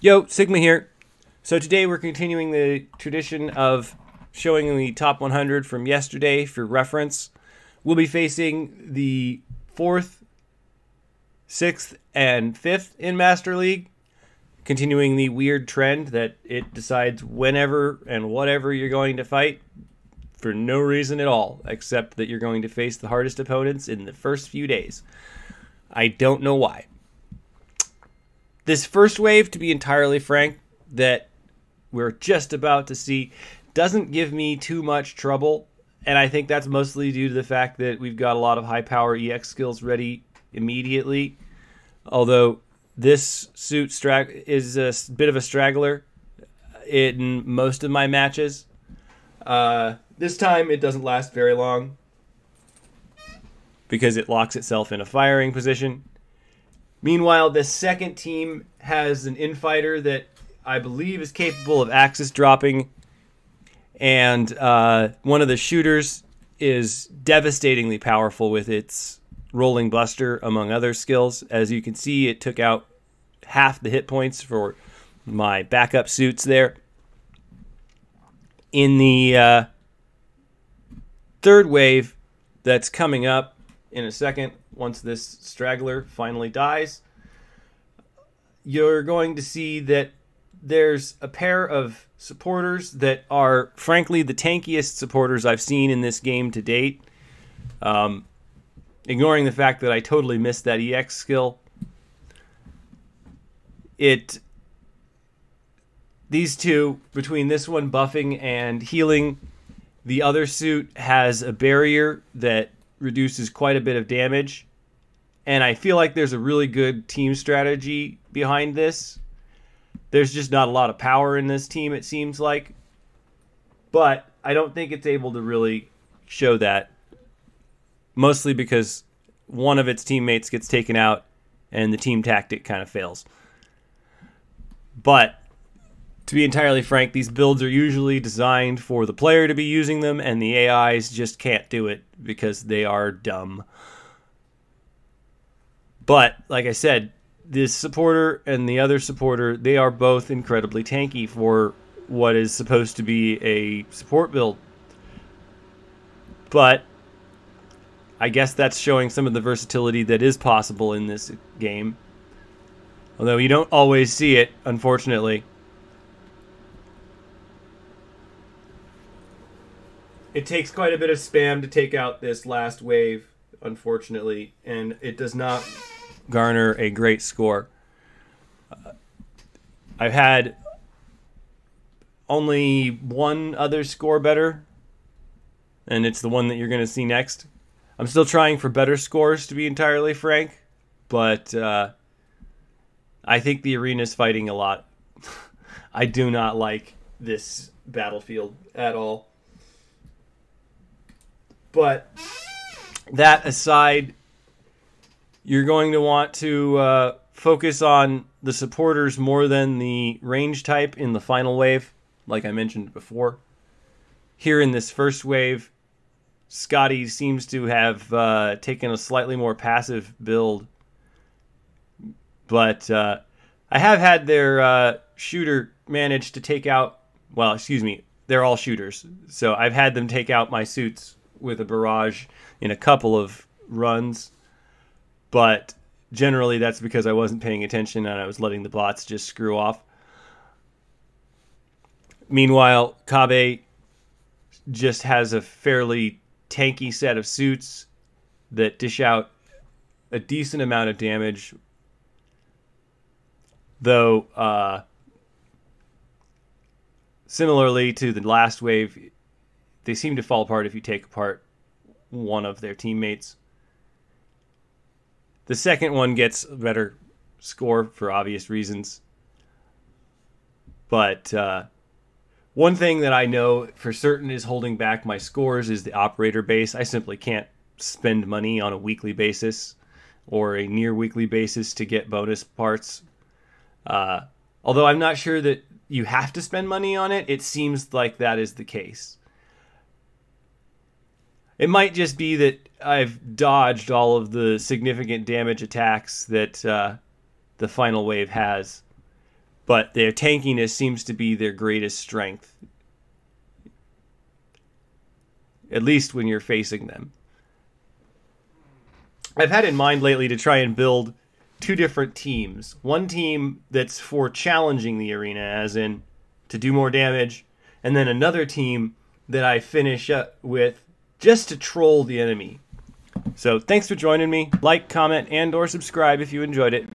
Yo, Sigma here. So today we're continuing the tradition of showing the top 100 from yesterday for reference. We'll be facing the 4th, 6th, and 5th in Master League, continuing the weird trend that it decides whenever and whatever you're going to fight for no reason at all, except that you're going to face the hardest opponents in the first few days. I don't know why. This first wave, to be entirely frank, that we're just about to see, doesn't give me too much trouble. And I think that's mostly due to the fact that we've got a lot of high power EX skills ready immediately. Although this suit is a bit of a straggler in most of my matches. This time it doesn't last very long because it locks itself in a firing position. Meanwhile, the second team has an infighter that I believe is capable of axis dropping, and one of the shooters is devastatingly powerful with its rolling buster, among other skills. As you can see, it took out half the hit points for my backup suits there. In the third wave that's coming up in a second, once this straggler finally dies, you're going to see that there's a pair of supporters that are, frankly, the tankiest supporters I've seen in this game to date. Ignoring the fact that I totally missed that EX skill. These two, between this one buffing and healing, the other suit has a barrier that reduces quite a bit of damage. And I feel like there's a really good team strategy behind this. There's just not a lot of power in this team, it seems like. But I don't think it's able to really show that. Mostly because one of its teammates gets taken out and the team tactic kind of fails. But to be entirely frank, these builds are usually designed for the player to be using them, and the AIs just can't do it because they are dumb. But, like I said, this supporter and the other supporter, they are both incredibly tanky for what is supposed to be a support build. But I guess that's showing some of the versatility that is possible in this game. Although you don't always see it, unfortunately. It takes quite a bit of spam to take out this last wave, unfortunately, and it does not garner a great score. I've had only one other score better, and it's the one that you're going to see next. I'm still trying for better scores, to be entirely frank, but I think the arena's fighting a lot. I do not like this battlefield at all. But that aside, you're going to want to focus on the supporters more than the range type in the final wave, like I mentioned before. Here in this first wave, Scotty seems to have taken a slightly more passive build. But I have had their shooter manage to take out, well, excuse me, they're all shooters. So I've had them take out my suits with a barrage in a couple of runs, but generally that's because I wasn't paying attention and I was letting the bots just screw off. Meanwhile, Kabe just has a fairly tanky set of suits that dish out a decent amount of damage, though similarly to the last wave, they seem to fall apart if you take apart one of their teammates. The second one gets a better score for obvious reasons. But one thing that I know for certain is holding back my scores is the operator base. I simply can't spend money on a weekly basis or a near weekly basis to get bonus parts. Although I'm not sure that you have to spend money on it, it seems like that is the case. It might just be that I've dodged all of the significant damage attacks that the final wave has. but their tankiness seems to be their greatest strength. At least when you're facing them. I've had in mind lately to try and build two different teams. One team that's for challenging the arena, as in to do more damage, and then another team that I finish up with just to troll the enemy. So thanks for joining me. Like, comment, and or subscribe if you enjoyed it.